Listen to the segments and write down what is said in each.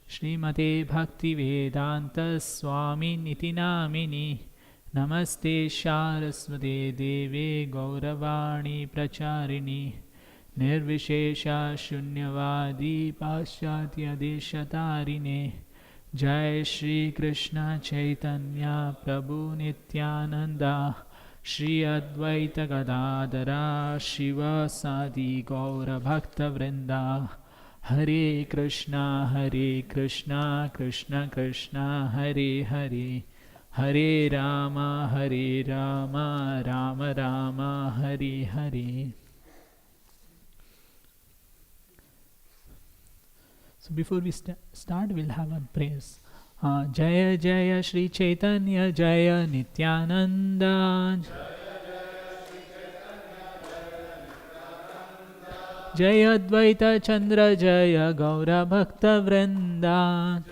Srimate Bhaktivedanta Swami Niti Namini Namaste Saraswate Deve Gauravani Pracharini Nirvishesha Shunyavadi Paschatya Deshatarine Jai Shri Krishna Chaitanya Prabhu Nityananda Shri Advaita Gadadara Shiva Sadi Gaura Bhakta Vrinda Hare Krishna Krishna Krishna Hare Hare Hare Rama Rama Rama Hare Hare. So before we start, we'll have a praise. Jaya Jaya Shri Chaitanya Jaya Nityananda Jaya Advaita Chandra Jaya Gaura Bhakta Vrinda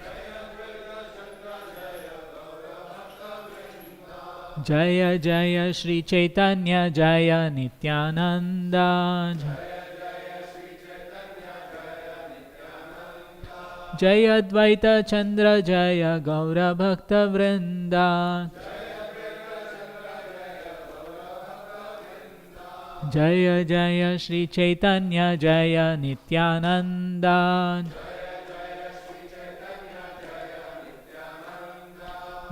Jaya Jaya Shri Chaitanya Jaya Nityananda Jaya Advaita Chandra Jaya Gaura Bhakta Vrinda Jaya Jaya Shri Chaitanya Jaya Nityananda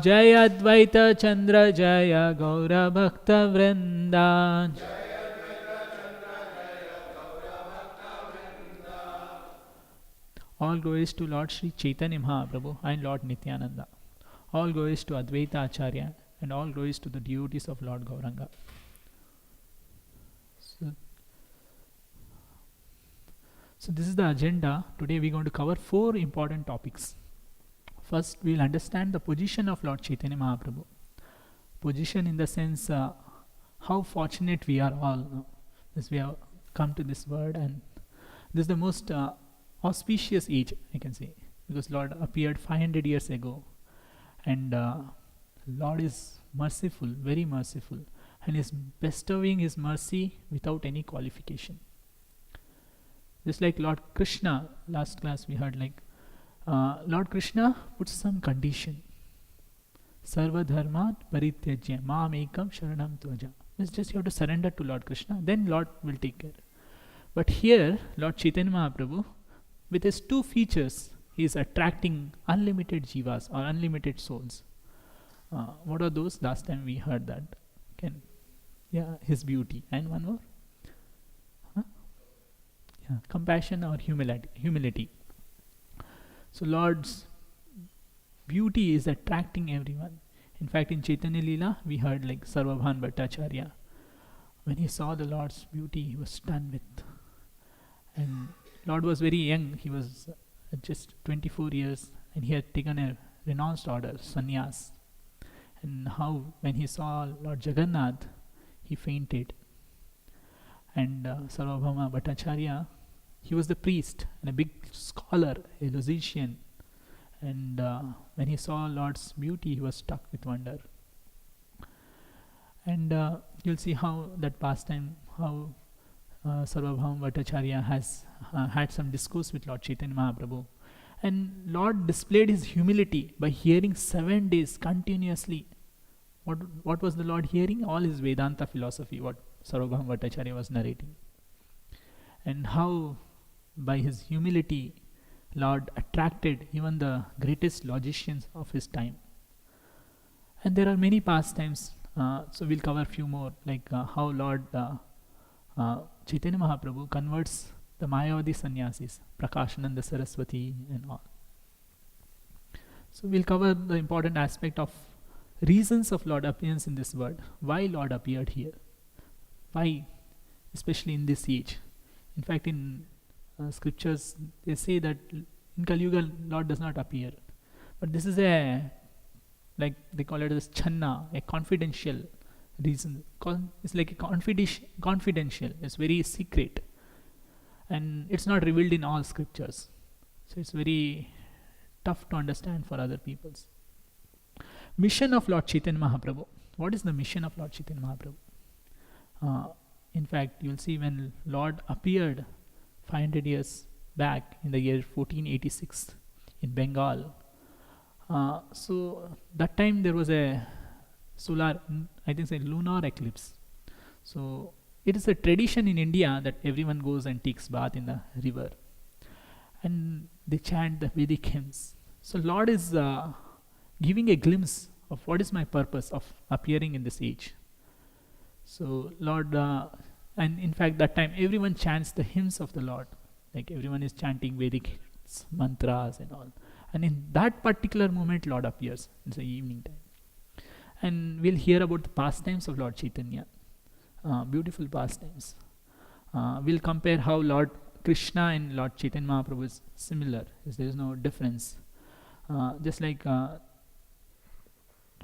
Jaya Advaita Chandra Jaya Gaura Bhakta Vrinda. All glories to Lord Sri Chaitanya Mahaprabhu and Lord Nityananda. All glories to Advaita Acharya and all glories to the devotees of Lord Gauranga. So this is the agenda. Today we are going to cover 4 important topics. First, we will understand the position of Lord Chaitanya Mahaprabhu. Position in the sense how fortunate we are all. As we have come to this world, and this is the most auspicious age, I can say, because Lord appeared 500 years ago, and Lord is merciful, very merciful, and is bestowing His mercy without any qualification. Just like Lord Krishna, last class we heard, like Lord Krishna puts some condition. Sarva dharmat parityajya mam ekam sharanam tvaja. It's just you have to surrender to Lord Krishna, then Lord will take care. But here, Lord Chaitanya Mahaprabhu, with his 2 features, he is attracting unlimited jivas or unlimited souls. What are those? Last time we heard that. His beauty. And one more? Compassion or humility. So Lord's beauty is attracting everyone. In fact, in Chaitanya Leela, we heard like Sarvabhan Bhattacharya. When he saw the Lord's beauty, he was stunned with. And Lord was very young. He was just 24 years, and he had taken a renounced order, sannyas. And how, when he saw Lord Jagannath, he fainted. And Sarvabhauma Bhattacharya, he was the priest and a big scholar, a logician. And when he saw Lord's beauty, he was struck with wonder. And you'll see how that pastime, how Sarvabhauma Bhattacharya has had some discourse with Lord Chaitanya Mahaprabhu. And Lord displayed his humility by hearing 7 days continuously. What was the Lord hearing? All his Vedanta philosophy, what Sarvabhauma Bhattacharya was narrating. And how by his humility Lord attracted even the greatest logicians of his time. And there are many pastimes, so we'll cover a few more, like how Lord Chaitanya Mahaprabhu converts the Mayavadi sannyasis, Prakashananda Saraswati and all. So we'll cover the important aspect of reasons of Lord appearance in this world. Why Lord appeared here? Why, especially in this age? In fact, in scriptures, they say that in Kali Yuga, Lord does not appear. But this is like they call it as channa, a confidential reason. It's like a confidential. It's very secret. And it's not revealed in all scriptures. So it's very tough to understand for other peoples. Mission of Lord Chaitanya Mahaprabhu. What is the mission of Lord Chaitanya Mahaprabhu? In fact, you'll see when Lord appeared 500 years back in the year 1486, in Bengal. So that time there was a solar, I think, say lunar eclipse. So it is a tradition in India that everyone goes and takes bath in the river, and they chant the Vedic hymns. So Lord is giving a glimpse of what is my purpose of appearing in this age. So Lord, and in fact that time everyone chants the hymns of the Lord, like everyone is chanting Vedic hymns, mantras and all. And in that particular moment, Lord appears. It's the evening time, and we'll hear about the pastimes of Lord Chaitanya. Beautiful pastimes. We'll compare how Lord Krishna and Lord Chaitanya Mahaprabhu is similar. There is no difference. Just like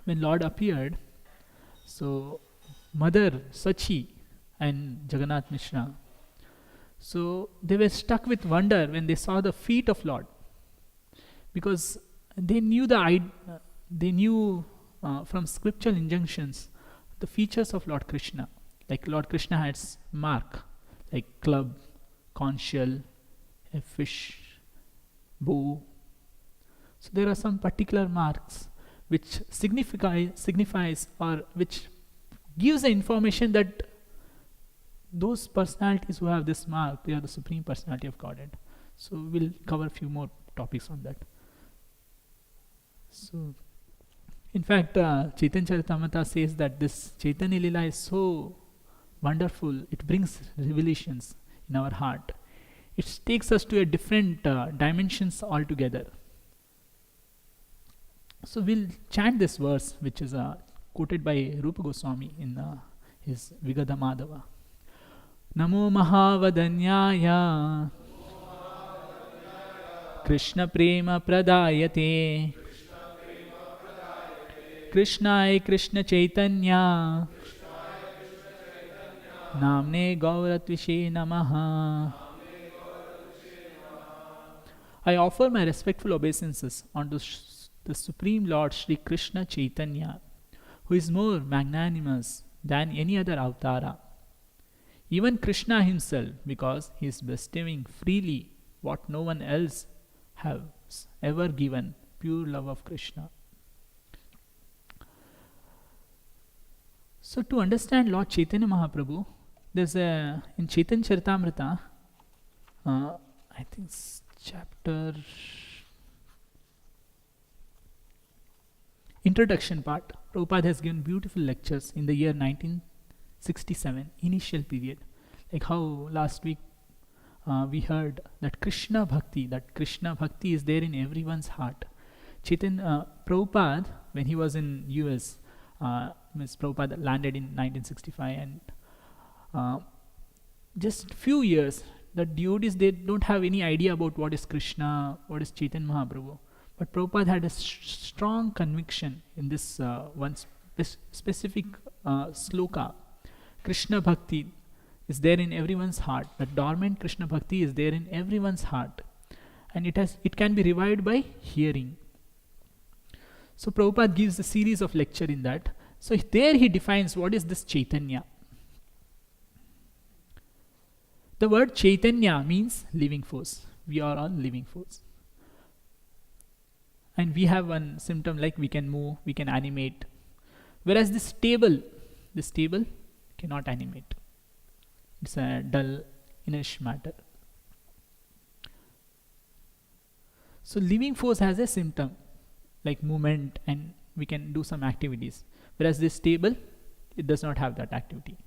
when Lord appeared, so Mother Sachi and Jagannath Mishra, so they were struck with wonder when they saw the feet of Lord, because they knew from scriptural injunctions the features of Lord Krishna. Like Lord Krishna has mark like club, conch shell, a fish, bow. So there are some particular marks which signifies or which gives the information that those personalities who have this mark, they are the supreme personality of Godhead. So we'll cover a few more topics on that. So in fact, Chaitanya Charitamrita says that this Chaitanya Lila is so wonderful, it brings revelations in our heart. It takes us to a different dimensions altogether. So we'll chant this verse, which is quoted by Rupa Goswami in his Vigada Madhava. Namo Mahavadanyaya Krishna Prema Pradayate Krishnaya Krishna Chaitanya Namne Gauratvishe Namaha. I offer my respectful obeisances unto the Supreme Lord Sri Krishna Chaitanya, who is more magnanimous than any other avatara. Even Krishna himself, because he is bestowing freely what no one else has ever given, pure love of Krishna. So to understand Lord Chaitanya Mahaprabhu, there's in Chaitanya Charitamrita, I think chapter introduction part, Prabhupada has given beautiful lectures in the year 1967, initial period. Like how last week we heard that Krishna Bhakti is there in everyone's heart. Prabhupada, when he was in US, Ms. Prabhupada landed in 1965, and just few years, the devotees, they don't have any idea about what is Krishna, what is Chaitanya Mahaprabhu. But Prabhupada had a strong conviction in this one specific sloka. Krishna Bhakti is there in everyone's heart. The dormant Krishna Bhakti is there in everyone's heart. And it can be revived by hearing. So Prabhupada gives a series of lecture in that. So there he defines what is this Chaitanya. The word Chaitanya means living force. We are all living force. And we have one symptom like we can move, we can animate. Whereas this table cannot animate. It's a dull, inert matter. So living force has a symptom like movement, and we can do some activities. Whereas this table, it does not have that activity.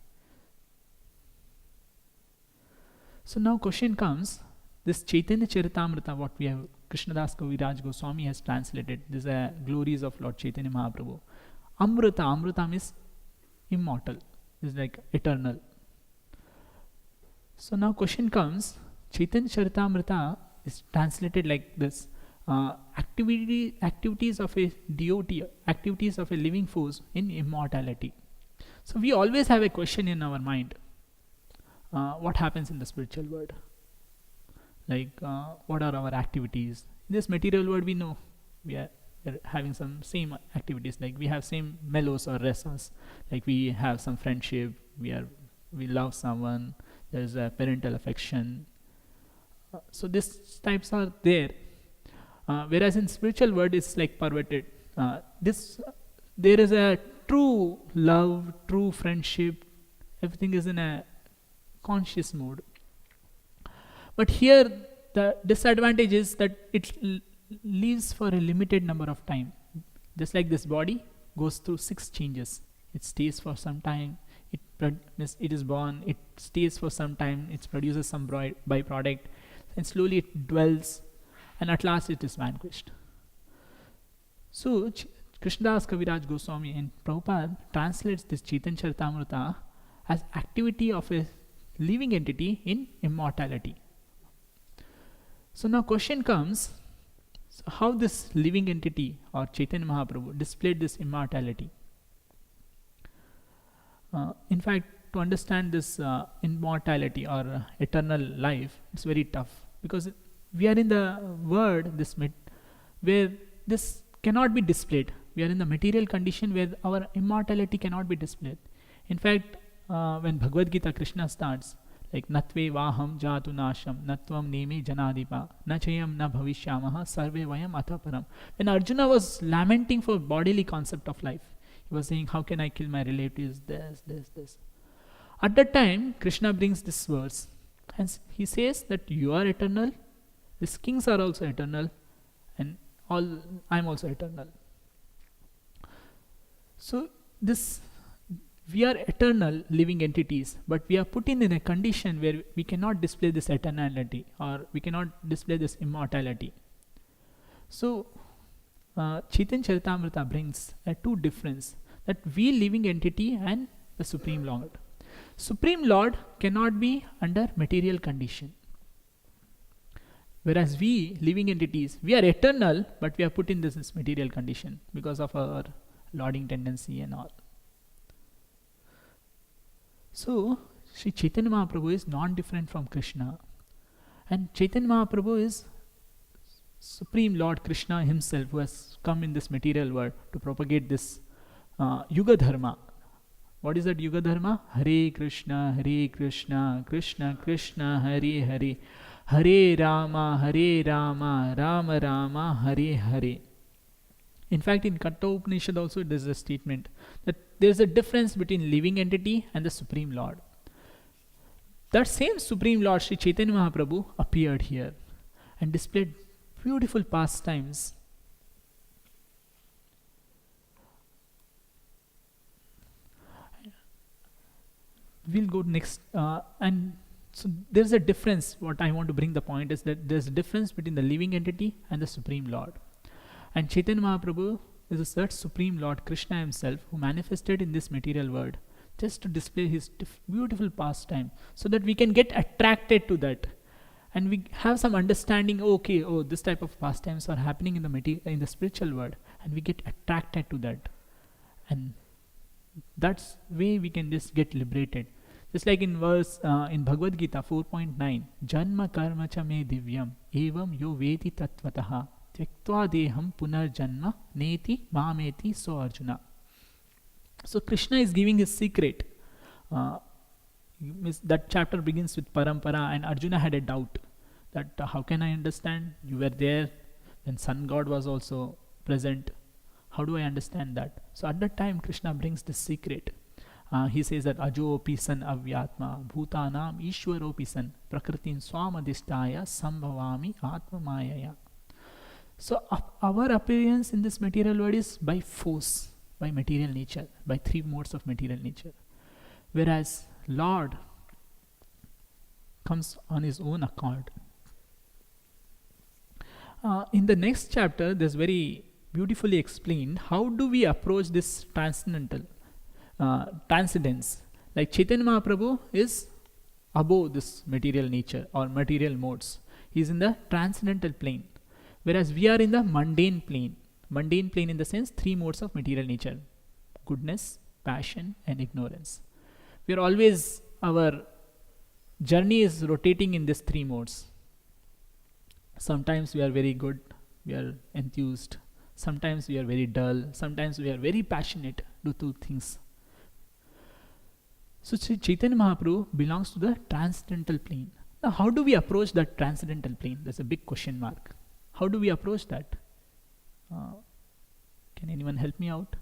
So now question comes, this Chaitanya Charitamrita, what we have, Krishnadas Kaviraj Goswami has translated. These are glories of Lord Chaitanya Mahaprabhu. Amrita means immortal. It's like eternal. So now question comes, Chaitanya Charitamrita is translated like this. Activities of a devotee, activities of a living force in immortality. So we always have a question in our mind. What happens in the spiritual world? Like what are our activities? In this material world, we know we are having some same activities, like we have same melos or rasas, like we have some friendship, we love someone, there's a parental affection. So these types are there. Whereas in spiritual world it's like perverted. This There is a true love, true friendship, everything is in a conscious mode. But here the disadvantage is that it lives for a limited number of time. Just like this body goes through 6 changes. It stays for some time, it is born, it stays for some time, it produces some byproduct, and slowly it dwells, and at last it is vanquished. So Krishnadas Kaviraj Goswami and Prabhupada translates this Chaitanya Charitamrita as activity of a living entity in immortality. So now question comes, so how this living entity or Chaitanya Mahaprabhu displayed this immortality? In fact, to understand this immortality or eternal life, it's very tough, because we are in the world where this cannot be displayed. We are in the material condition where our immortality cannot be displayed. In fact, when Bhagavad Gita, Krishna starts like Natve Vaham Jatu Nasham Natvam Neme Janadipa Nachayam Na Bhavishyamaha Sarve Vayam Athaparam. When Arjuna was lamenting for bodily concept of life, he was saying, how can I kill my relatives, this. At that time, Krishna brings this verse and he says that you are eternal, these kings are also eternal, and I am also eternal. So we are eternal living entities, but we are put in a condition where we cannot display this eternality, or we cannot display this immortality. So Chaitanya Charitamrita brings a two difference, that we living entity and the Supreme Lord. Supreme Lord cannot be under material condition. Whereas we living entities, we are eternal, but we are put in this material condition because of our lauding tendency and all. So Sri Chaitanya Mahaprabhu is non-different from Krishna, and Chaitanya Mahaprabhu is Supreme Lord Krishna himself, who has come in this material world to propagate this Yuga Dharma. What is that Yuga Dharma? Hare Krishna, Krishna Krishna, Hare Hare, Hare Rama, Rama Rama, Hare Hare. In fact, in Katha Upanishad also there is a statement that there is a difference between living entity and the Supreme Lord. That same Supreme Lord, Sri Chaitanya Mahaprabhu, appeared here and displayed beautiful pastimes. We'll go next, and so there's a difference. What I want to bring the point is that there's a difference between the living entity and the Supreme Lord. And Chaitanya Mahaprabhu is that Supreme Lord Krishna himself, who manifested in this material world just to display his beautiful pastime, so that we can get attracted to that, and we have some understanding. This type of pastimes are happening in the spiritual world, and we get attracted to that, and that's way we can just get liberated. Just like in verse in Bhagavad Gita 4.9, Janma karma cha me divyam evam yo veti tattvataha tyaktva deham punarjanma neti mameti so Arjuna. So Krishna is giving his secret. That chapter begins with Parampara, and Arjuna had a doubt that how can I understand? You were there when Sun God was also present. How do I understand that? So at that time Krishna brings this secret. He says that Ajo opi san avyatma bhutanam ishwaro san prakritin swamadishtaya sambhavami atma mayaya. So our appearance in this material world is by force, by material nature, by 3 modes of material nature. Whereas Lord comes on his own accord. In the next chapter, there's very beautifully explained how do we approach this transcendence. Like Chaitanya Mahaprabhu is above this material nature or material modes. He is in the transcendental plane, whereas we are in the mundane plane. Mundane plane in the sense 3 modes of material nature: goodness, passion, and ignorance. We are always, our journey is rotating in these 3 modes. Sometimes we are very good, we are enthused. Sometimes we are very dull. Sometimes we are very passionate to do things. So Chaitanya Mahaprabhu belongs to the transcendental plane. Now how do we approach that transcendental plane? There's a big question mark. How do we approach that? Can anyone help me out?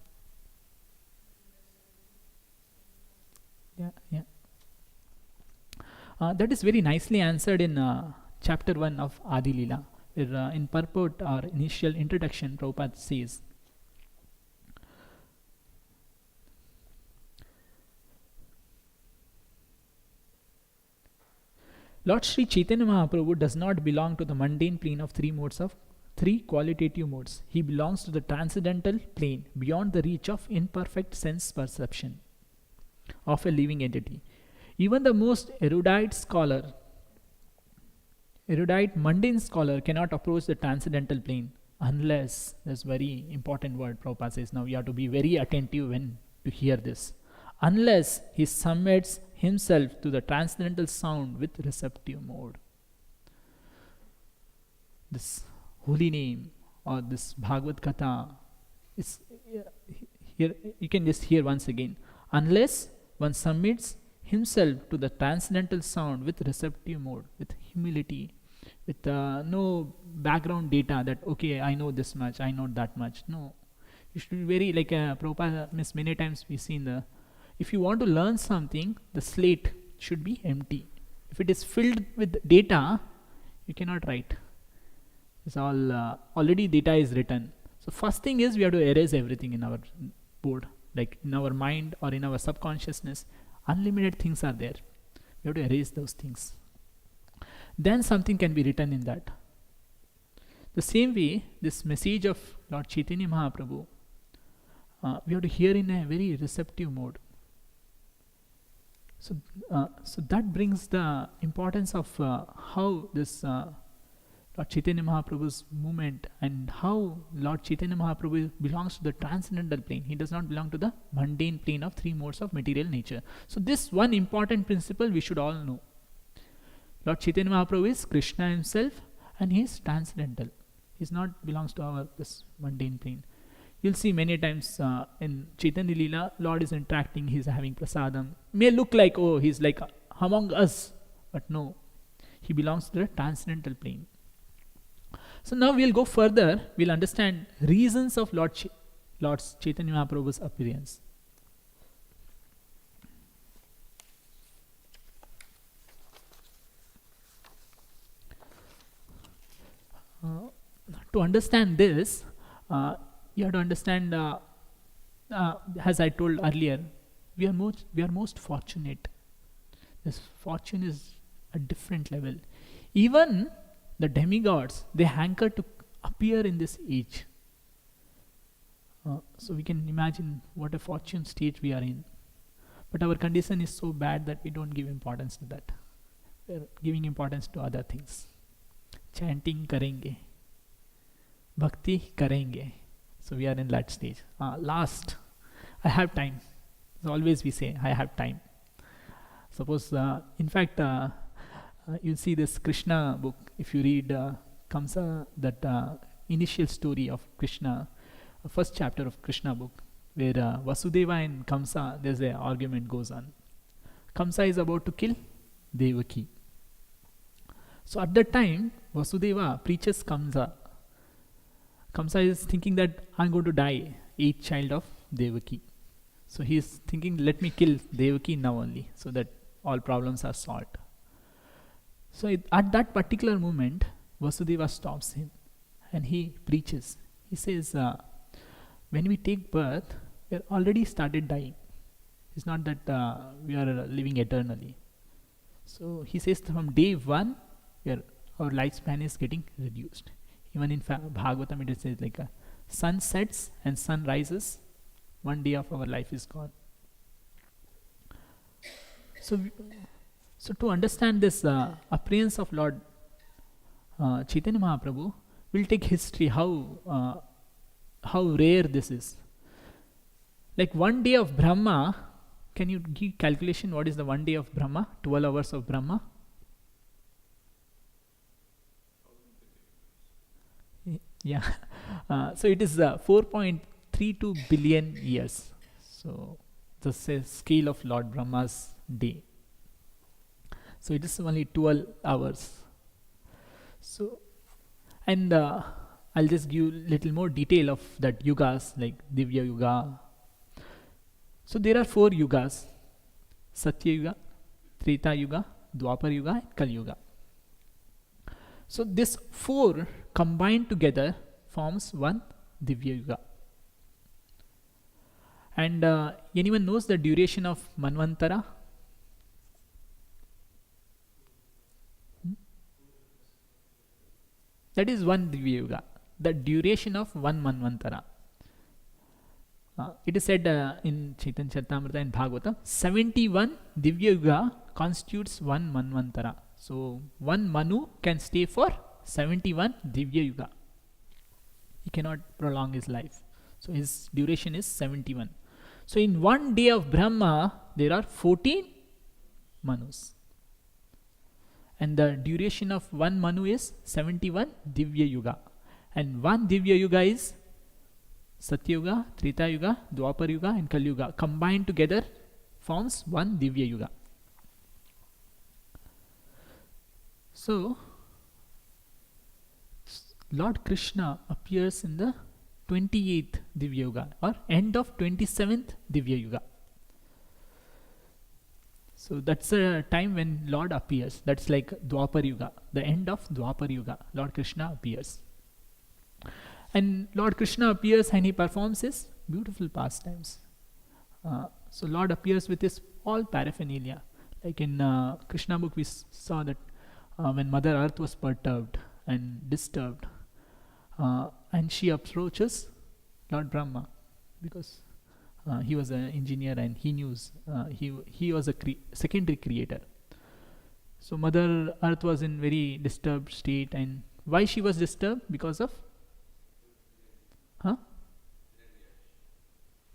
Yeah. That is very nicely answered in chapter 1 of Adi Leela, where in purport or initial introduction, Prabhupada says, Lord Sri Chaitanya Mahaprabhu does not belong to the mundane plane of three qualitative modes. He belongs to the transcendental plane beyond the reach of imperfect sense perception of a living entity. Even the most erudite mundane scholar cannot approach the transcendental plane unless, that's very important word Prabhupada says, now you have to be very attentive when to hear this, unless he submits himself to the transcendental sound with receptive mode. This holy name or this Bhagavad Katha is here, you can just hear once again, unless one submits himself to the transcendental sound with receptive mode, with humility, with no background data that okay, I know this much, I know that much. No, you should be very like Prabhupada means many times we see in the, if you want to learn something, the slate should be empty. If it is filled with data, you cannot write. It's all already data is written. So first thing is we have to erase everything in our board, like in our mind or in our subconsciousness. Unlimited things are there. We have to erase those things. Then something can be written in that. The same way, this message of Lord Chaitanya Mahaprabhu, we have to hear in a very receptive mode. So that brings the importance of how this Lord Chaitanya Mahaprabhu's movement and how Lord Chaitanya Mahaprabhu belongs to the transcendental plane. He does not belong to the mundane plane of three modes of material nature. So this one important principle we should all know. Lord Chaitanya Mahaprabhu is Krishna himself and he is transcendental. He is not belongs to our this mundane plane. You'll see many times in Chaitanya Leela, Lord is interacting, he is having prasadam. May look like, oh, he is like among us, but no, he belongs to the transcendental plane. So now we'll go further, we'll understand reasons of Lord Chaitanya Mahaprabhu's appearance. To understand this, you have to understand, as I told earlier, we are most fortunate. This fortune is a different level. Even the demigods, they hanker to appear in this age. So we can imagine what a fortune stage we are in. But our condition is so bad that we don't give importance to that. We are giving importance to other things. Chanting karenge, bhakti karenge. So we are in that stage. Last, I have time. So always we say, I have time. Suppose, in fact, you'll see this Krishna book. If you read Kamsa, that initial story of Krishna, first chapter of Krishna book, where Vasudeva and Kamsa, there's an argument goes on. Kamsa is about to kill Devaki. So at that time, Vasudeva preaches Kamsa. Kamsa is thinking that I'm going to die, 8th child of Devaki. So he is thinking, let me kill Devaki now only, so that all problems are solved. So at that particular moment, Vasudeva stops him and he preaches. He says, when we take birth, we are already started dying. It's not that we are living eternally. So he says from day one, our lifespan is getting reduced. Even in Bhagavatam it says like sun sets and sun rises, one day of our life is gone. So to understand this appearance of Lord Chaitanya Mahaprabhu, we'll take history, how rare this is. Like one day of Brahma, can you give calculation what is the one day of Brahma? 12 hours of Brahma? Yeah. So it is 4.32 billion years. So this is scale of Lord Brahma's day. So it is only 12 hours. So And I'll just give little more detail of that yugas, like Divya Yuga. So there are 4 yugas: Satya Yuga, Treta Yuga, Dwapar Yuga, and Kali Yuga. So this 4 combined together forms one Divya Yuga. And anyone knows the duration of Manvantara? That is one Divya Yuga. The duration of one Manvantara. It is said in Chaitanya Charitamrita and Bhagavatam, 71 Divya Yuga constitutes one Manvantara. So one Manu can stay for 71 Divya Yuga. He cannot prolong his life. So his duration is 71. So in one day of Brahma, there are 14 Manus. And the duration of one Manu is 71 Divya Yuga. And one Divya Yuga is Satya Yuga, Treta Yuga, Dwapar Yuga, and Kali Yuga. Combined together forms one Divya Yuga. So Lord Krishna appears in the 28th Divya Yuga, or end of 27th Divya Yuga. So that's a time when Lord appears. That's like Dwapar Yuga, the end of Dwapar Yuga. Lord Krishna appears. And Lord Krishna appears and he performs his beautiful pastimes. So Lord appears with his all paraphernalia. Like in Krishna book we saw that when Mother Earth was perturbed and disturbed, and she approaches Lord Brahma, because he was an engineer and he knew he was a secondary creator. So Mother Earth was in very disturbed state. And why she was disturbed? Because of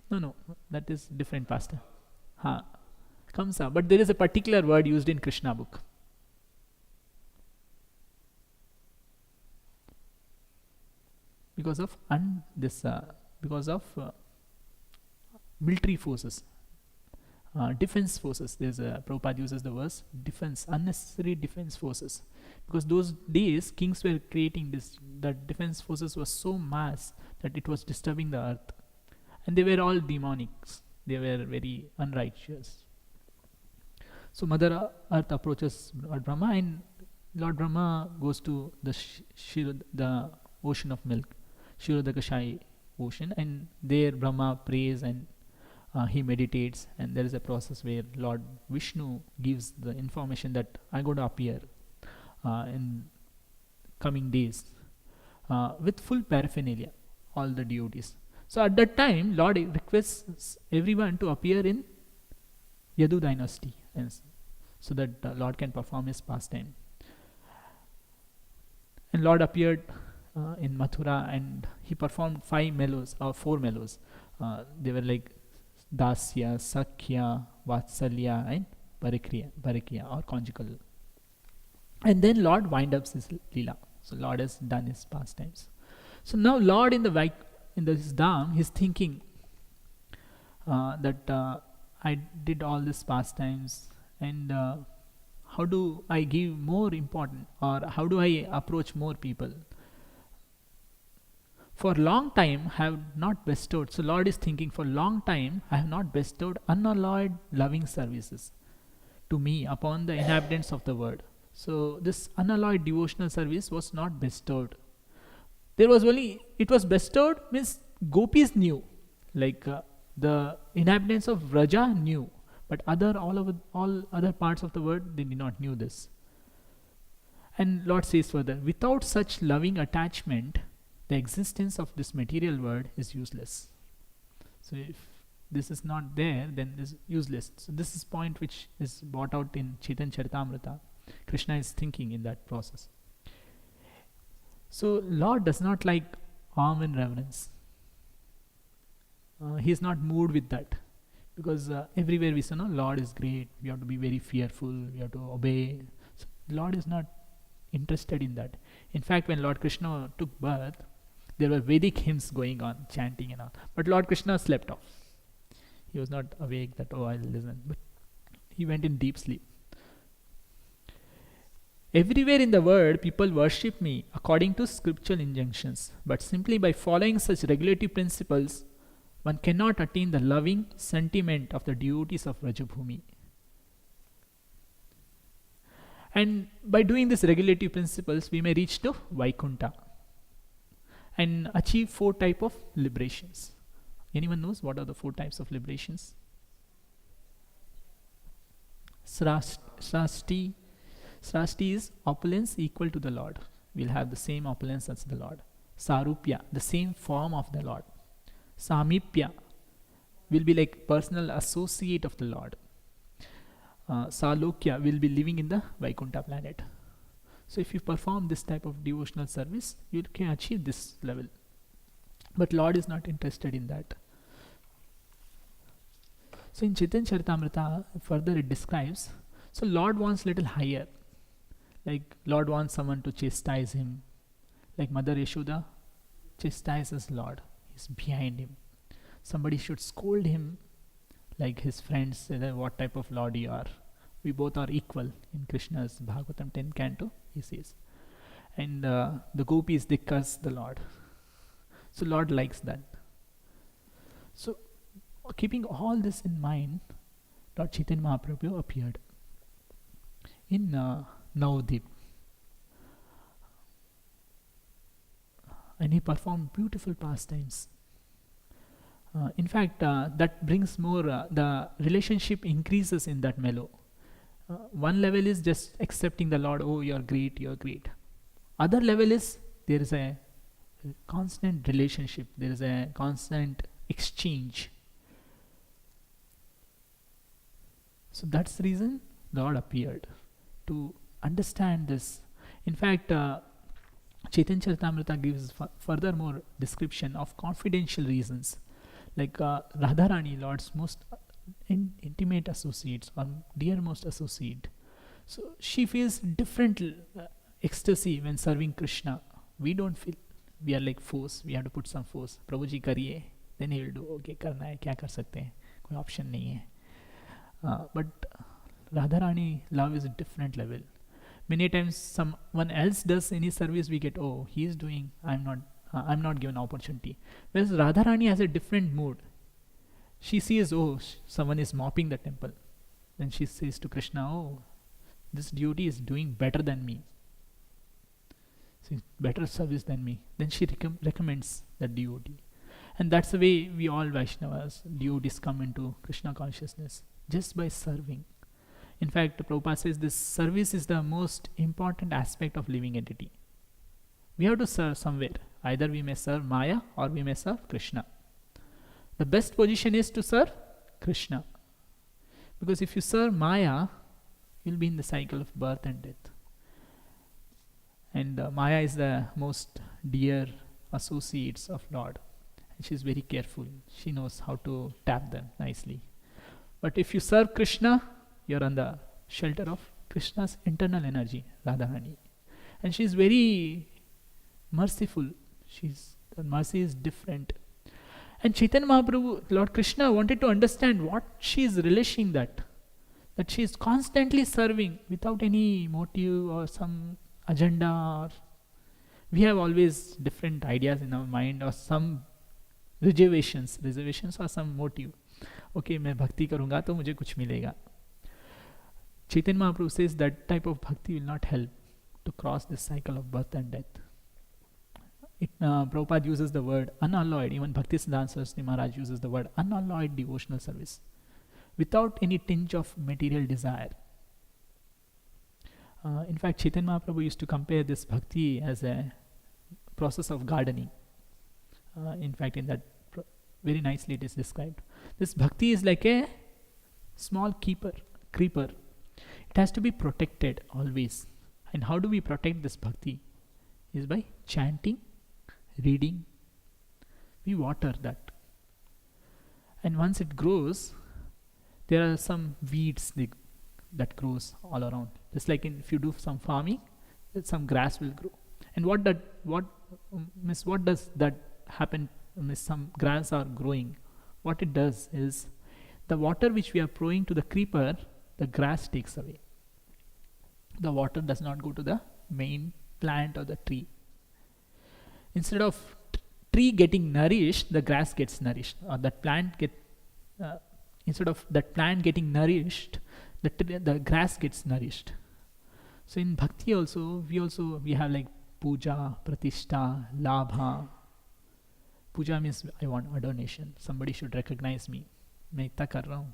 no, that is different pasta. Kamsa, but there is a particular word used in Krishna book. Because of military forces, defense forces. There's Prabhupada uses the words defense, unnecessary defense forces, because those days kings were creating this. The defense forces was so mass that it was disturbing the earth, and they were all demonics. They were very unrighteous. So Mother Earth approaches Lord Brahma, and Lord Brahma goes to the ocean of milk, Shirodakashai ocean, and there Brahma prays and he meditates, and there is a process where Lord Vishnu gives the information that I'm going to appear in coming days with full paraphernalia, all the devotees. So at that time, Lord requests everyone to appear in Yadu dynasty, and so that Lord can perform his pastime. And Lord appeared in Mathura, and he performed 5 mellows or 4 mellows. They were like Dasya, Sakhya, Vatsalya, and Parakriya or conjugal. And then Lord wind up his Leela. So Lord has done his pastimes. So now Lord in this Dham, he's thinking that I did all these pastimes, and how do I give more important, or how do I approach more people? For long time I have not bestowed. So Lord is thinking, for long time I have not bestowed unalloyed loving services to me upon the inhabitants of the world. So this unalloyed devotional service was not bestowed. There was only, it was bestowed means gopis knew, like the inhabitants of Vraja knew, but all other parts of the world, they did not knew this. And Lord says further, without such loving attachment, the existence of this material world is useless. So if this is not there, then this is useless. So this is point which is brought out in Chaitanya Charitamrita. Krishna is thinking in that process. So Lord does not like awe and reverence. He is not moved with that, because everywhere we say, no, Lord is great, we have to be very fearful, we have to obey. So Lord is not interested in that. In fact, when Lord Krishna took birth, there were Vedic hymns going on, chanting and all. But Lord Krishna slept off. He was not awake that, oh, I'll listen. But he went in deep sleep. Everywhere in the world, people worship me according to scriptural injunctions, but simply by following such regulative principles, one cannot attain the loving sentiment of the devotees of Vrajabhumi. And by doing these regulative principles, we may reach to Vaikuntha and achieve 4 types of liberations. Anyone knows what are the 4 types of liberations? Srasti. Srasti is opulence equal to the Lord. We'll have the same opulence as the Lord. Sarupya, the same form of the Lord. Samipya will be like personal associate of the Lord. Salokya will be living in the Vaikuntha planet. So if you perform this type of devotional service, you can achieve this level. But Lord is not interested in that. So in Chaitanya Charitamrita, further it describes, so Lord wants little higher. Like Lord wants someone to chastise him. Like Mother Yashoda chastises Lord. He's behind him. Somebody should scold him like his friends say that what type of Lord you are. We both are equal in Krishna's Bhagavatam 10th canto, he says. And the gopis, they curse the Lord. So Lord likes that. So keeping all this in mind, Lord Chaitanya Mahaprabhu appeared in Navadvip. And he performed beautiful pastimes. In fact, that brings more, the relationship increases in that mellow. One level is just accepting the Lord, oh, you're great, you're great. Other level is there is a constant relationship, there is a constant exchange. So that's the reason Lord appeared, to understand this. In fact, Chaitanya Charitamrita gives furthermore description of confidential reasons. Like Radharani, Lord's most intimate associates or dearmost associate. So she feels different ecstasy when serving Krishna. We don't feel, we are like force, we have to put some force. Prabhuji kariye, then he will do, okay, karna hai, kya kar sakte hain, koi option nahi hai. But Radharani love is a different level. Many times someone else does any service, we get, oh, he is doing, I'm not given opportunity. Whereas Radharani has a different mood. She sees, oh, someone is mopping the temple. Then she says to Krishna, oh, this devotee is doing better than me. Better service than me. Then she recommends that devotee. And that's the way we all Vaishnavas, devotees, come into Krishna consciousness, just by serving. In fact, Prabhupada says this service is the most important aspect of living entity. We have to serve somewhere. Either we may serve Maya or we may serve Krishna. The best position is to serve Krishna. Because if you serve Maya, you'll be in the cycle of birth and death. And Maya is the most dear associates of Lord. And she's very careful. She knows how to tap them nicely. But if you serve Krishna, you're on the shelter of Krishna's internal energy, Radharani. And she's very merciful. The mercy is different. And Chaitanya Mahaprabhu, Lord Krishna, wanted to understand what she is relishing that she is constantly serving without any motive or some agenda. Or we have always different ideas in our mind or some reservations or some motive. Okay, मैं भक्ति करूँगा तो मुझे कुछ मिलेगा. Chaitanya Mahaprabhu says that type of bhakti will not help to cross this cycle of birth and death. Prabhupada uses the word unalloyed, even Bhaktisiddhanta Saraswati Maharaj uses the word unalloyed devotional service, without any tinge of material desire. In fact, Chaitanya Mahaprabhu used to compare this bhakti as a process of gardening. In fact, in that very nicely it is described. This bhakti is like a small creeper. It has to be protected always. And how do we protect this bhakti? Is by chanting, reading. We water that. And once it grows, there are some weeds that grows all around. Just like if you do some farming, some grass will grow. And what does that happen? Some grass are growing. What it does is, the water which we are pouring to the creeper, the grass takes away. the water does not go to the main plant or the tree. Instead of tree getting nourished, the grass gets nourished, or that plant get instead of that plant getting nourished, the grass gets nourished. So in bhakti also we have like puja, pratishta, labha. Puja means I want adoration. Somebody should recognize me. मैं इतना कर रहा हूँ,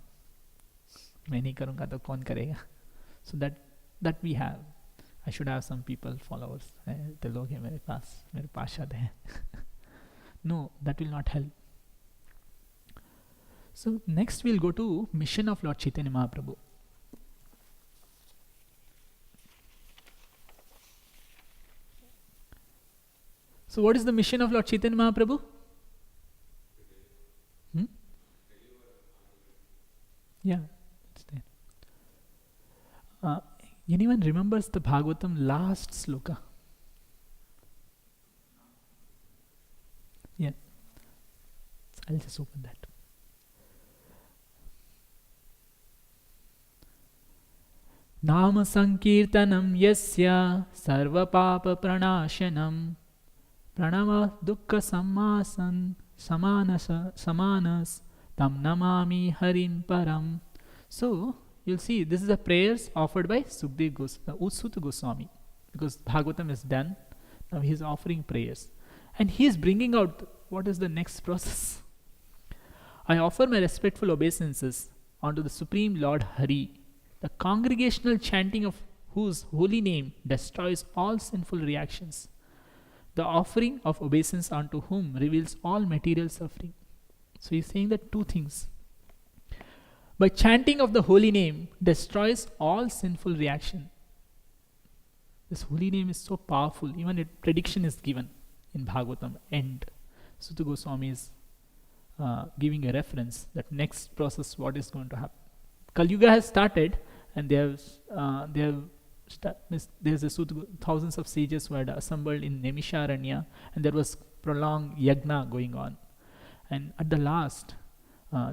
मैं नहीं करूँगा तो कौन करेगा? So that we have. I should have some people, followers. तो लोग हैं मेरे पार्षद हैं. No, that will not help. So next we'll go to mission of Lord Chaitanya Mahaprabhu. So what is the mission of Lord Chaitanya Mahaprabhu? Yeah, it's there. Anyone remembers the Bhagavatam last sloka? Yeah, I'll just open that. Nama sankirtanam yasya sarva papa pranashanam pranava dukkha samanas tam namami harin param. So you'll see this is the prayers offered by Suta Goswami, because Bhagavatam is done. Now he is offering prayers, and he is bringing out what is the next process. I offer my respectful obeisances unto the Supreme Lord Hari, the congregational chanting of whose holy name destroys all sinful reactions, the offering of obeisance unto whom reveals all material suffering. So he's saying that two things. By chanting of the holy name destroys all sinful reaction. This holy name is so powerful. Even a prediction is given in Bhagavatam end. Suta Goswami is giving a reference that next process what is going to happen. Kali Yuga has started, and there's thousands of sages who had assembled in Nemisharanya, and there was prolonged yagna going on. And at the last,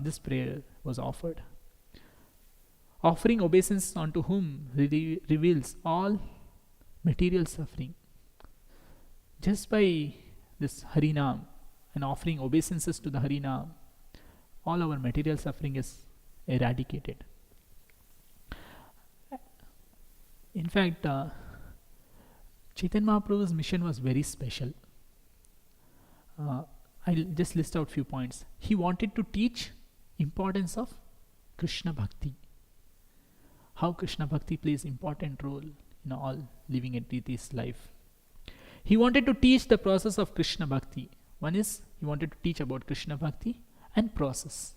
this prayer was offered. Offering obeisance unto whom reveals all material suffering. Just by this Harinam and offering obeisances to the Harinam, all our material suffering is eradicated. In fact, Chaitanya Mahaprabhu's mission was very special. I'll just list out few points. He wanted to teach importance of Krishna Bhakti. How Krishna Bhakti plays important role in all living entities' life. He wanted to teach the process of Krishna Bhakti. One is, he wanted to teach about Krishna Bhakti and process.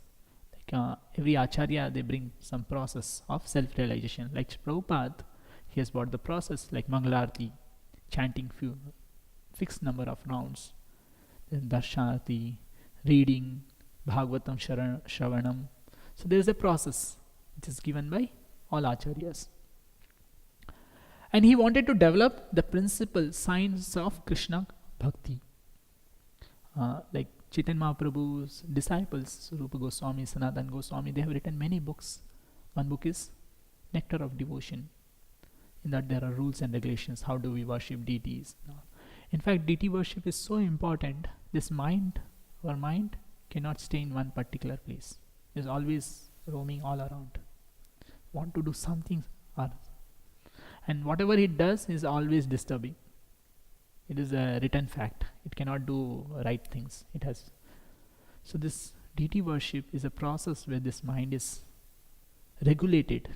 Like every Acharya, they bring some process of self-realization. Like Prabhupada, he has brought the process like Mangalarti, chanting few fixed number of rounds. Then Darshanati, reading, Bhagavatam Shravanam. So there is a process which is given by all Acharyas. And he wanted to develop the principal science of Krishna Bhakti. Like Chaitanya Mahaprabhu's disciples, Rupa Goswami, Sanatana Goswami, they have written many books. One book is Nectar of Devotion. In that there are rules and regulations. How do we worship deities? In fact, deity worship is so important. This mind, our mind, cannot stay in one particular place. It is always roaming all around. Want to do something, and whatever it does is always disturbing. It is a written fact. It cannot do right things. It has. So this deity worship is a process where this mind is regulated.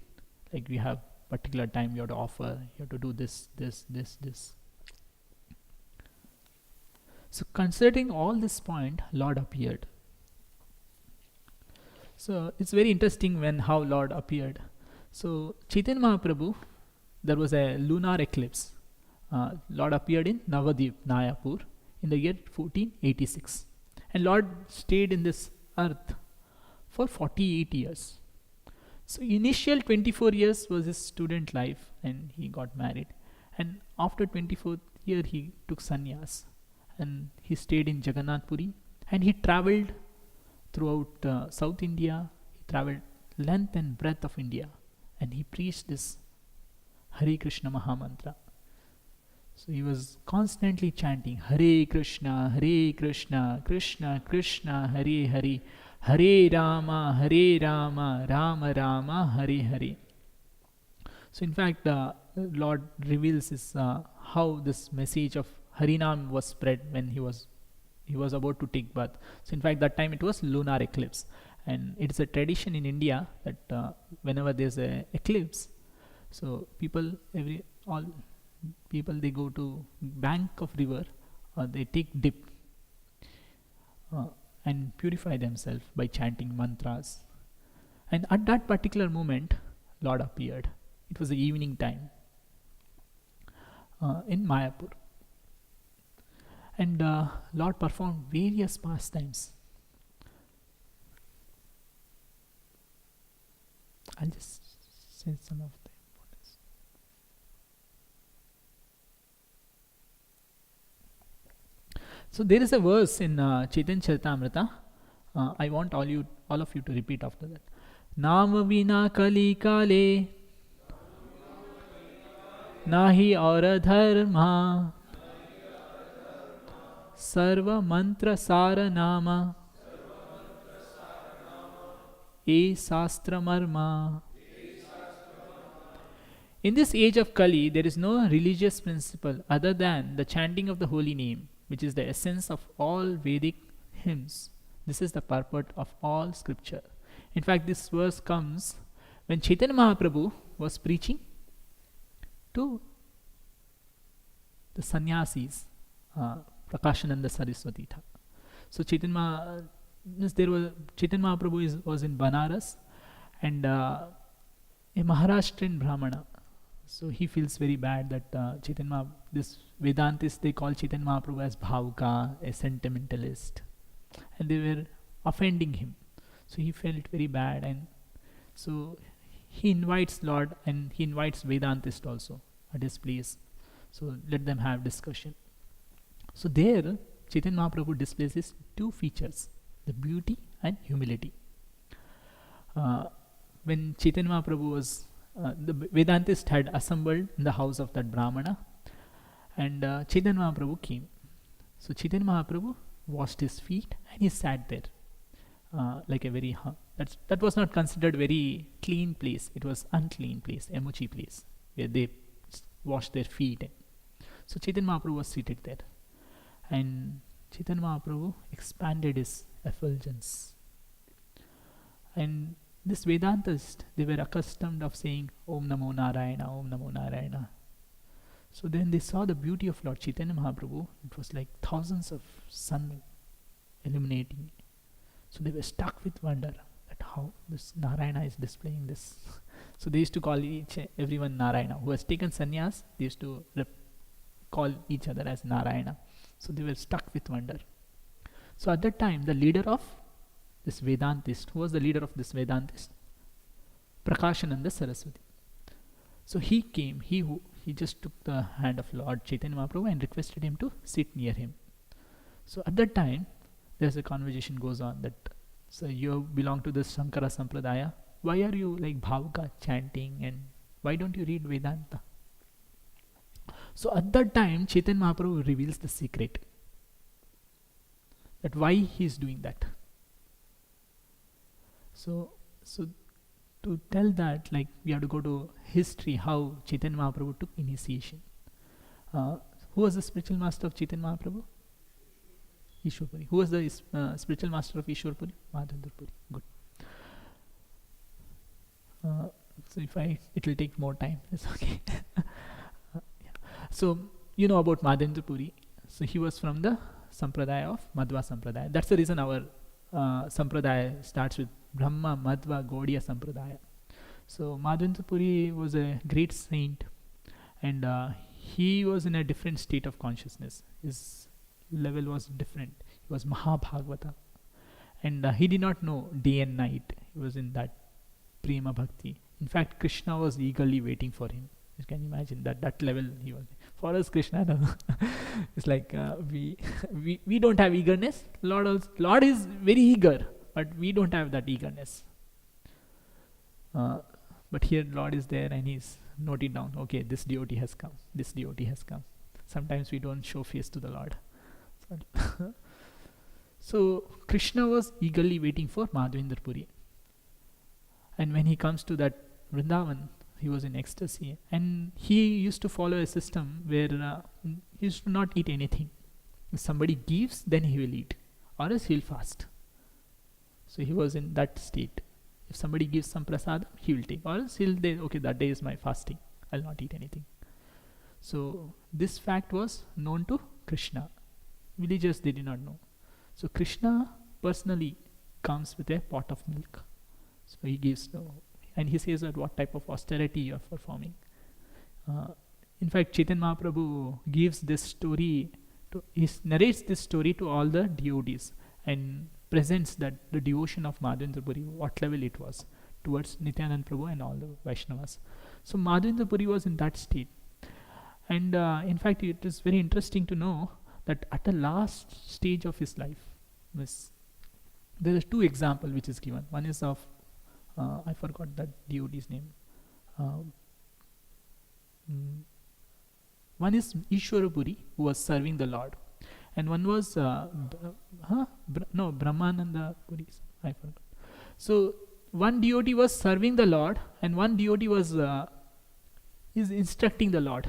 Like we have particular time you have to offer, you have to do this. So considering all this point, Lord appeared. So it's very interesting when how Lord appeared. So Chaitanya Mahaprabhu, there was a lunar eclipse. Lord appeared in Navadvip, Nayapur, in the year 1486. And Lord stayed in this earth for 48 years. So initial 24 years was his student life, and he got married. And after 24th year, he took sannyas, and he stayed in Jagannath Puri, and he traveled throughout South India. He traveled length and breadth of India, and he preached this Hare Krishna Mahamantra. So he was constantly chanting Hare Krishna, Krishna Krishna, Hare Hare, Hare Rama, Rama Rama, Hare Hare. So in fact, Lord reveals how this message of Harinam was spread when he was about to take birth. So in fact, that time it was lunar eclipse, and it's a tradition in India that whenever there's a eclipse, so all people, they go to bank of river, they take dip and purify themselves by chanting mantras. And at that particular moment, Lord appeared. It was the evening time in Mayapur, and Lord performed various pastimes. I'll just say some of the importance. So there is a verse in Chaitanya Charitamrita. I want all of you to repeat after that. Nama vina kali kale nahi aur dharma sarva mantra sara nama e sastra marma. In this age of Kali, there is no religious principle other than the chanting of the holy name, which is the essence of all Vedic hymns. This is the purport of all scripture. In fact, this verse comes when Chaitanya Mahaprabhu was preaching to the sannyasis, Prakashananda Saraswati tha. So Chaitanya Mahaprabhu was in Banaras, and a Maharashtrian Brahmana. So he feels very bad that this Vedantist, they call Chaitanya Mahaprabhu as Bhavka, a sentimentalist, and they were offending him. So he felt very bad, and so he invites Lord, and he invites Vedantist also at his place. So let them have discussion. So there, Chaitanya Mahaprabhu displays his two features, the beauty and humility. When Chaitanya Mahaprabhu was, the Vedantist had assembled in the house of that Brahmana, and Chaitanya Mahaprabhu came. So Chaitanya Mahaprabhu washed his feet and he sat there like a very that was not considered very clean place. It was unclean place, emuchi place, where they washed their feet. So Chaitanya Mahaprabhu was seated there, and Chaitanya Mahaprabhu expanded his effulgence. And this Vedantist, they were accustomed of saying Om Namo Narayana, Om Namo Narayana. So then they saw the beauty of Lord Chaitanya Mahaprabhu. It was like thousands of sun illuminating. So they were stuck with wonder at how this Narayana is displaying this. So they used to call everyone Narayana. Who has taken sannyas, they used to call each other as Narayana. So they were stuck with wonder. So at that time, the leader of this Vedantist, who was the leader of this Vedantist? Prakashananda Saraswati. So he came, he just took the hand of Lord Chaitanya Mahaprabhu and requested him to sit near him. So at that time, there's a conversation goes on that, so you belong to this Shankara Sampradaya. Why are you like Bhavka chanting, and why don't you read Vedanta? So at that time, Chaitanya Mahaprabhu reveals the secret, that why he is doing that. So to tell that, like, we have to go to history, how Chaitanya Mahaprabhu took initiation. Who was the spiritual master of Chaitanya Mahaprabhu? Ishwarpuri. Who was the spiritual master of Ishwarpuri? Madhavendra. Good. So it will take more time. It's okay. Yeah. So you know about Madhavendra. So he was from the Sampradaya of Madhva Sampradaya. That's the reason our Sampradaya starts with Brahma Madhva Gaudiya Sampradaya. So Madhavendra was a great saint, and he was in a different state of consciousness. His level was different. He was Mahabhagavata, and he did not know day and night. He was in that prema bhakti. In fact, Krishna was eagerly waiting for him. You can imagine that level he was. For us, Krishna, it's like we don't have eagerness. Lord is very eager, but we don't have that eagerness. But But here Lord is there and he's noting down, okay, this devotee has come, this devotee has come. Sometimes we don't show face to the Lord. So Krishna was eagerly waiting for Madhavendra Puri. And when he comes to that Vrindavan, he was in ecstasy. And he used to follow a system where he used to not eat anything. If somebody gives, then he will eat, or else he'll fast. So he was in that state. If somebody gives some prasad, he will take, or else he'll say, okay, that day is my fasting, I'll not eat anything. So this fact was known to Krishna. Villagers, they did not know. So Krishna personally comes with a pot of milk. So he gives, and he says that what type of austerity you are performing. In fact, Chaitanya Mahaprabhu gives this story, he narrates this story to all the devotees and presents that the devotion of Madhavendra Puri, what level it was towards Nityananda Prabhu and all the Vaishnavas. So Madhavendra Puri was in that state. And in fact, it is very interesting to know that at the last stage of his life, there are two examples which is given. One is of, I forgot that devotee's name. One is Ishwara Puri, who was serving the Lord. And one was, Brahmananda Puri, I forgot. So one devotee was serving the Lord, and one devotee was is instructing the Lord.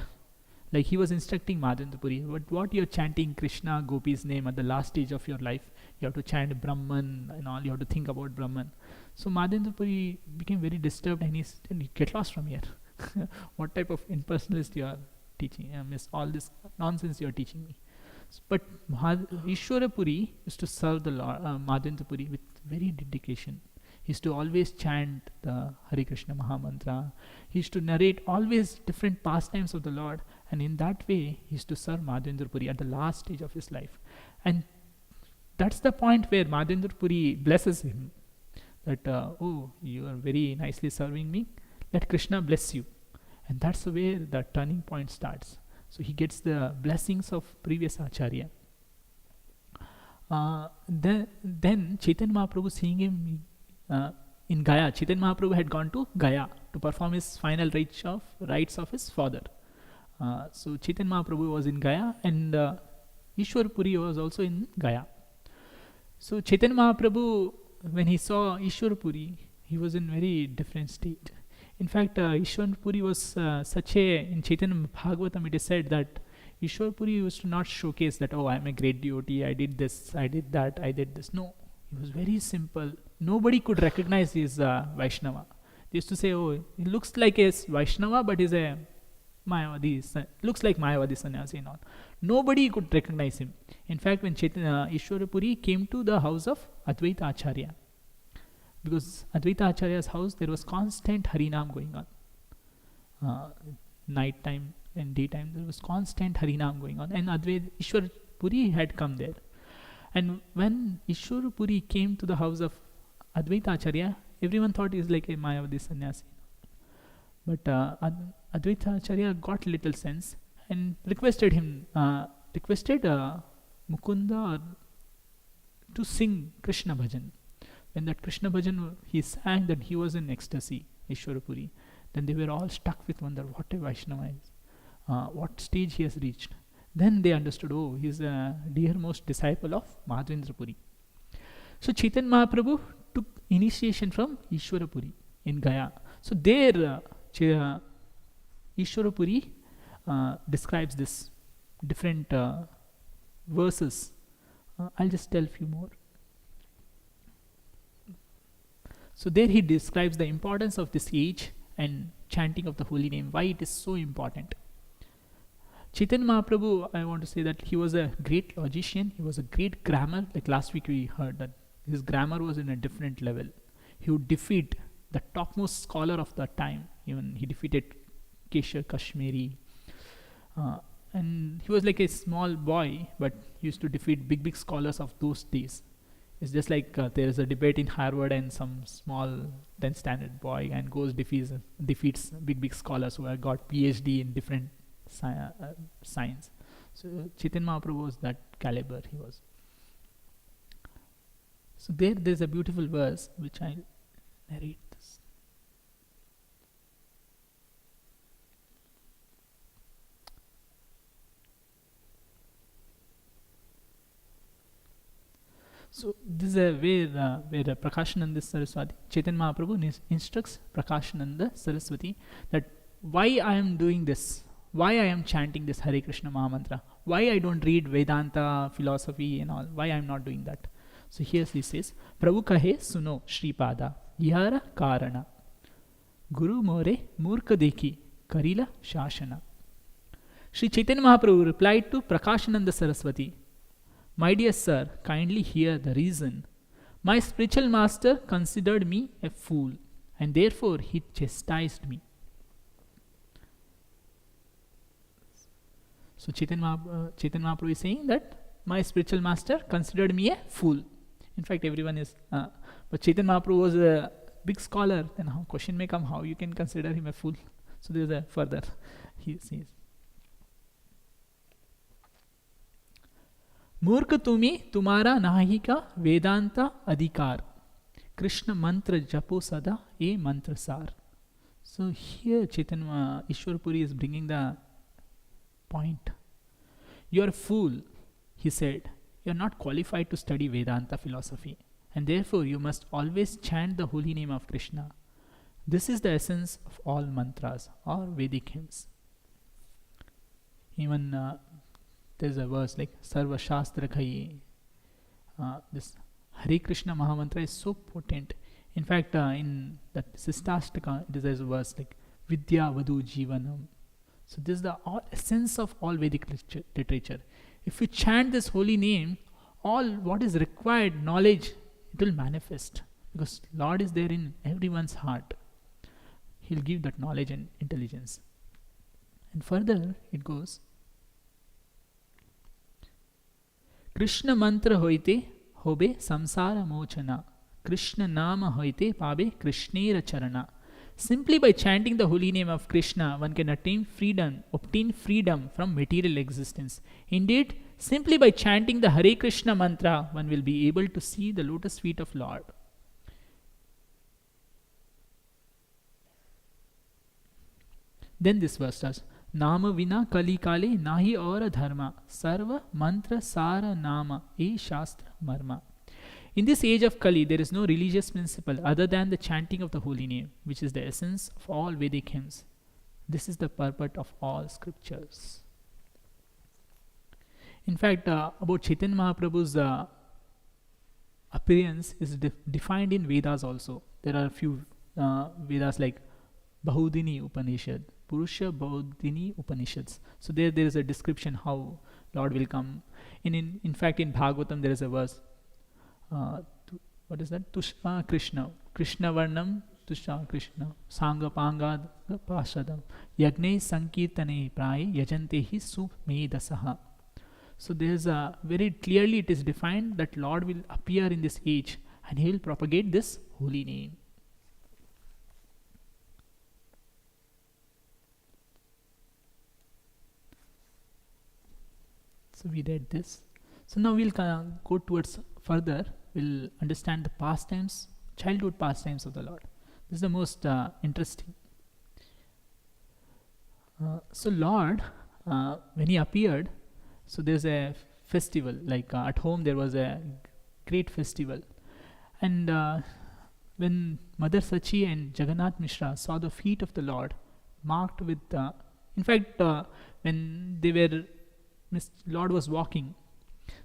Like he was instructing Madhavendra Puri. But what you're chanting Krishna, Gopi's name at the last stage of your life, you have to chant Brahman and all, you have to think about Brahman. So Madhavendra Puri became very disturbed and he said, get lost from here. What type of impersonalist you are teaching? I miss all this nonsense you are teaching me. But Ishwara Puri used to serve the Lord, Madhavendra Puri with very dedication. He used to always chant the Hare Krishna Mahamantra. He used to narrate always different pastimes of the Lord, and in that way he used to serve Madhavendra Puri at the last stage of his life. And that's the point where Madhavendra Puri blesses him, that oh, you are very nicely serving me, let Krishna bless you. And that's where the turning point starts. So he gets the blessings of previous Acharya. Then Chaitanya Mahaprabhu, seeing him in Gaya, Chaitanya Mahaprabhu had gone to Gaya to perform his final rites of his father. So Chaitanya Mahaprabhu was in Gaya, and Ishwar Puri was also in Gaya. So Chaitanya Mahaprabhu, when he saw Ishwar Puri, he was in very different state. In fact, Ishwar Puri was in Chaitanya Bhagavatam it is said that Ishwar Puri used to not showcase that, oh, I am a great devotee, I did this, I did that, I did this. No, he was very simple. Nobody could recognize his Vaishnava. They used to say, oh, he looks like a Vaishnava, but he's a Mayavadi, looks like Mayavadi sannyasi and all. Nobody could recognize him. In fact, when Ishwara Puri came to the house of Advaita Acharya, because Advaita Acharya's house, there was constant Harinam going on. Night time and daytime, there was constant Harinam going on. And Ishwar Puri had come there. And when Ishwar Puri came to the house of Advaita Acharya, everyone thought he's like a Mayavadi sannyasi. But Advaita Acharya got little sense and requested Mukunda to sing Krishna Bhajan. When that Krishna Bhajan he sang, that he was in ecstasy, Ishwara Puri. Then they were all stuck with wonder, what a Vaishnava is, what stage he has reached. Then they understood, oh, he is a dearmost disciple of Madhavendra Puri. So Chaitanya Mahaprabhu took initiation from Ishwara Puri in Gaya. So there Ishwara Puri describes this different verses. I'll just tell a few more. So there he describes the importance of this age and chanting of the holy name, why it is so important. Chaitanya Mahaprabhu, I want to say that he was a great logician, he was a great grammar. Like last week we heard that his grammar was in a different level. He would defeat the topmost scholar of the time. Even he defeated Keshav Kashmiri. And he was like a small boy, but he used to defeat big scholars of those days. It's just like there is a debate in Harvard and some small 10th standard boy and goes defeats big scholars who have got PhD in different science. So Chaitanya Mahaprabhu was that caliber, he was. So there's a beautiful verse which I narrate this. So this is where Prakashananda Saraswati, Chaitanya Mahaprabhu instructs Prakashananda Saraswati that why I am doing this, why I am chanting this Hare Krishna Mahamantra, why I don't read Vedanta, philosophy and all, why I am not doing that. So here he says, Prabhu kahe suno Shripada, Yara Karana, Guru more Murka Deki, Karila Shashana. Sri Chaitanya Mahaprabhu replied to Prakashananda Saraswati, my dear sir, kindly hear the reason. My spiritual master considered me a fool, and therefore he chastised me. So Chaitanya Mahaprabhu is saying that my spiritual master considered me a fool. In fact, everyone is. But Chaitanya Mahaprabhu was a big scholar. Then how question may come, how you can consider him a fool? So there is a further. He says, मूर्ख तुम्ही तुम्हारा नाही का वेदांता अधिकार कृष्ण मंत्र जपो सदा ए मंत्र सार. So here Chaitanya Ishwar Puri is bringing the point. You are a fool, he said. You are not qualified to study Vedanta philosophy, and therefore you must always chant the holy name of Krishna. This is the essence of all mantras or Vedic hymns. Even there's a verse like Sarva Shastra Khaye. This Hare Krishna Mahamantra is so potent. In fact, in that Sistashtaka, it is a verse like Vidya Vadu Jivanam. So this is the essence of all Vedic literature. If you chant this holy name, all what is required, knowledge, it will manifest. Because Lord is there in everyone's heart. He'll give that knowledge and intelligence. And further it goes, Krishna mantra hoite hobe samsara mochana. Krishna nama hoite pabe Krishnera charana. Simply by chanting the holy name of Krishna, one can obtain freedom from material existence. Indeed, simply by chanting the Hare Krishna mantra, one will be able to see the lotus feet of Lord. Then this verse starts, Nama vina kali kale nahi aura dharma, sarva mantra sara nama e shastra marma. In this age of Kali, there is no religious principle other than the chanting of the holy name, which is the essence of all Vedic hymns. This is the purport of all scriptures. In fact, about Chaitanya Mahaprabhu's appearance is defined in Vedas also. There are a few Vedas like Bahudini Upanishad, Purusha Bahudini Upanishads. So there is a description how Lord will come. In fact, in Bhagavatam there is a verse. What is that? Tushpa Krishna. Krishna Varnam Tushpa Krishna. Sangha Panga Pashadam. Yagne Sankirtane Praye Yajantehi Sume Dasaha. So there is a very clearly it is defined that Lord will appear in this age and he will propagate this holy name. So we read this. So now we'll go towards further. We'll understand the pastimes, childhood pastimes of the Lord. This is the most interesting. So Lord, when he appeared, so there's a festival. Like at home there was a great festival, and when Mother Sachi and Jagannath Mishra saw the feet of the Lord marked with, in fact, when they were, Lord was walking.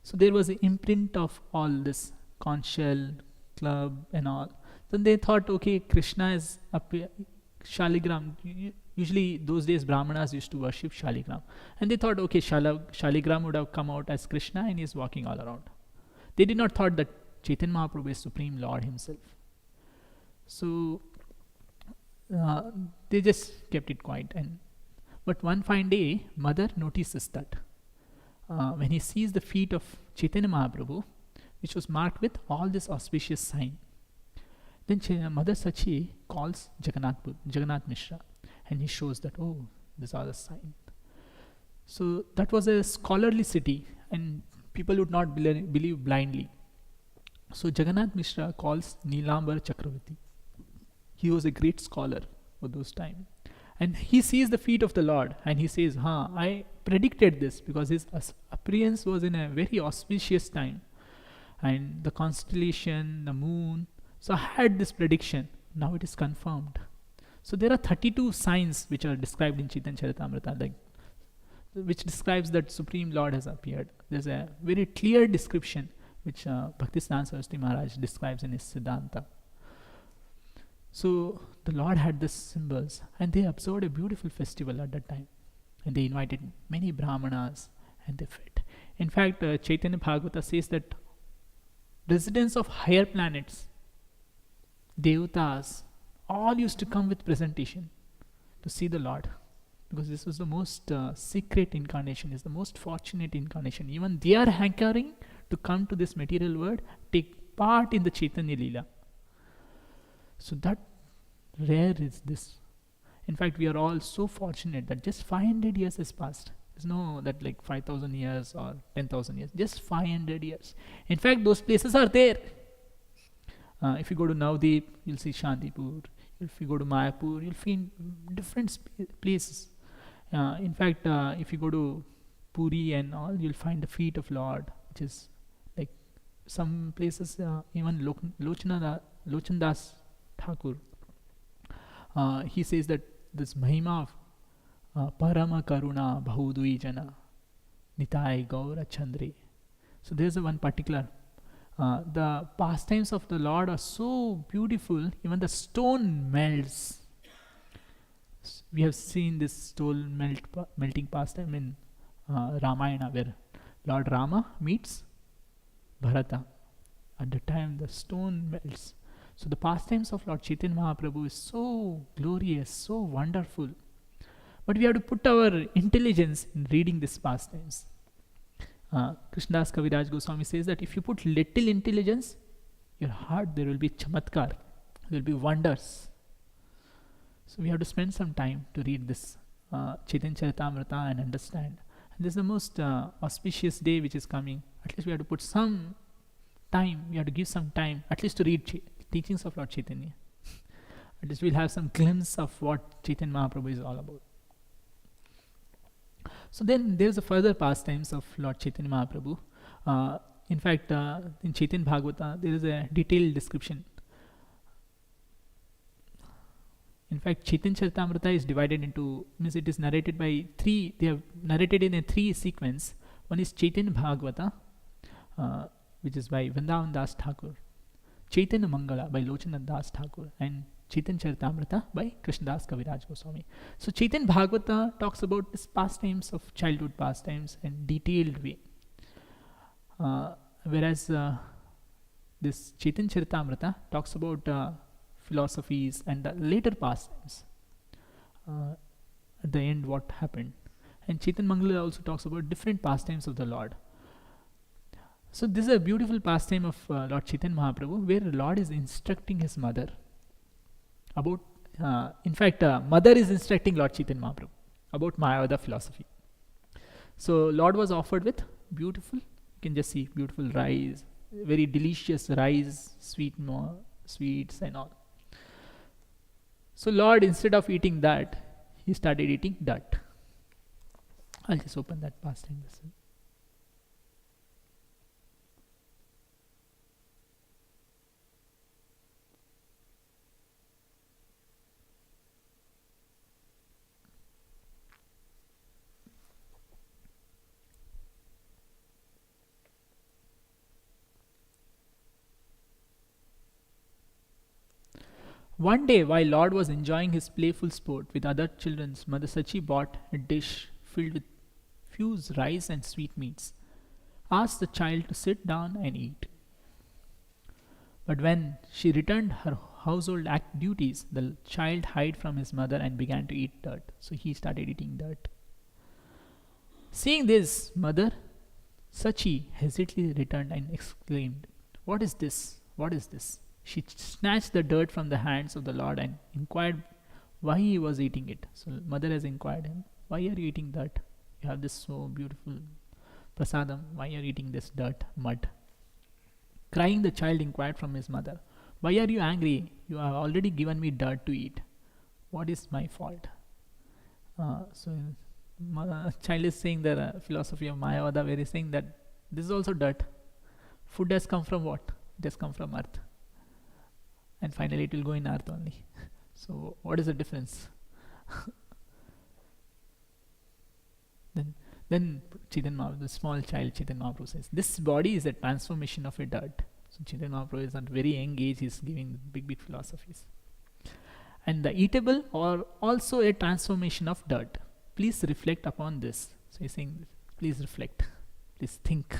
So there was an imprint of all this conch shell, club and all. Then they thought, okay, Krishna is Shaligram. Usually those days Brahmanas used to worship Shaligram. And they thought, okay, Shaligram would have come out as Krishna and he is walking all around. They did not thought that Chaitanya Mahaprabhu is Supreme Lord himself. So they just kept it quiet. But one fine day, Mother notices that when he sees the feet of Chaitanya Mahaprabhu, which was marked with all this auspicious sign, then Mother Sachi calls Jagannath Mishra, and he shows that, oh, these are the signs. So that was a scholarly city, and people would not believe blindly. So Jagannath Mishra calls Nilambar Chakravarti. He was a great scholar for those times. And he sees the feet of the Lord and he says, I predicted this, because his appearance was in a very auspicious time. and the constellation, the moon. So I had this prediction. Now it is confirmed. So there are 32 signs which are described in Chaitanya Charitamrita, like, which describes that Supreme Lord has appeared. There's a very clear description which Bhaktisiddhanta Saraswati Maharaj describes in his Siddhanta. So the Lord had these symbols, and they observed a beautiful festival at that time, and they invited many brahmanas, and they fed. In fact, Chaitanya Bhagavata says that residents of higher planets, devatas, all used to come with presentation to see the Lord, because this was the most secret incarnation, is the most fortunate incarnation. Even they are hankering to come to this material world, take part in the Chaitanya Leela. So that rare is this. In fact, we are all so fortunate that just 500 years has passed. There's no that like 5,000 years or 10,000 years, just 500 years. In fact, those places are there. If you go to Navdeep, you'll see Shantipur. If you go to Mayapur, you'll find different places. In fact, if you go to Puri and all, you'll find the feet of Lord, which is like some places, even Lochandas Thakur, he says that this Mahima of Parama Karuna Bahudui Jana Nitai Gaura Chandri. So there's a one particular, the pastimes of the Lord are so beautiful, even the stone melts. We have seen this stone melting pastime in Ramayana, where Lord Rama meets Bharata. At the time the stone melts. So the pastimes of Lord Chaitanya Mahaprabhu is so glorious, so wonderful. But we have to put our intelligence in reading these pastimes. Krishnadas Kaviraj Goswami says that if you put little intelligence, your heart, there will be chamatkar, there will be wonders. So we have to spend some time to read this Chaitanya Charitamrita and understand. And this is the most auspicious day which is coming. At least we have to put some time, we have to give some time, at least to read teachings of Lord Chaitanya. At least we'll have some glimpse of what Chaitanya Mahaprabhu is all about. So then there's a further pastimes of Lord Chaitanya Mahaprabhu. In fact, in Chaitanya Bhagavata, there is a detailed description. In fact, Chaitanya Charitamrita is divided into, means it is narrated by three, they have narrated in a three sequence. One is Chaitanya Bhagavata, which is by Vrindavan Das Thakur, Chaitanya Mangala by Lochana Das Thakur, and Chaitanya Charitamrita by Krishnadas Kaviraj Goswami. So Chaitanya Bhagavata talks about this pastimes of childhood pastimes in detailed way, whereas this Chaitanya Charitamrita talks about philosophies and the later pastimes. At the end, what happened, and Chaitanya Mangala also talks about different pastimes of the Lord. So this is a beautiful pastime of Lord Chaitanya Mahaprabhu, where Lord is instructing his mother about, in fact, mother is instructing Lord Chaitanya Mahaprabhu about Mayavada philosophy. So Lord was offered with beautiful, you can just see beautiful rice, very delicious rice, sweets and all. So Lord, instead of eating that, he started eating dirt. I'll just open that pastime. One day, while Lord was enjoying his playful sport with other children, Mother Sachi bought a dish filled with fused rice and sweetmeats, asked the child to sit down and eat. But when she returned her household duties, the child hid from his mother and began to eat dirt. So he started eating dirt. Seeing this, Mother Sachi hesitantly returned and exclaimed, "What is this? What is this?" She snatched the dirt from the hands of the Lord and inquired why he was eating it. So mother has inquired him, "Why are you eating dirt? You have this so beautiful prasadam. Why are you eating this dirt, mud?" Crying, the child inquired from his mother, "Why are you angry? You have already given me dirt to eat. What is my fault?" Child is saying the philosophy of Mayavada, where he's saying that this is also dirt. Food has come from what? It has come from earth. And finally it will go in earth only. So what is the difference? Then Chaitanya Mahaprabhu, the small child Chaitanya Mahaprabhu says, this body is a transformation of a dirt. So Chaitanya Mahaprabhu is at very young age, he is giving big philosophies. And the eatable are also a transformation of dirt. Please reflect upon this. So he's saying, please reflect, please think.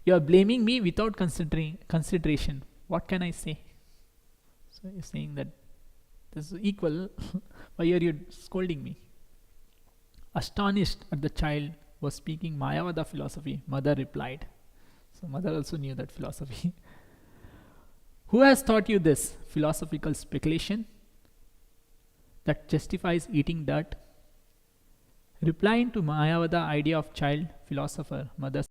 You are blaming me without consideration. What can I say? So he's saying that this is equal. Why are you scolding me? Astonished at the child was speaking Mayavada philosophy, mother replied. So mother also knew that philosophy. Who has taught you this philosophical speculation that justifies eating dirt? Replying to Mayavada idea of child philosopher, mother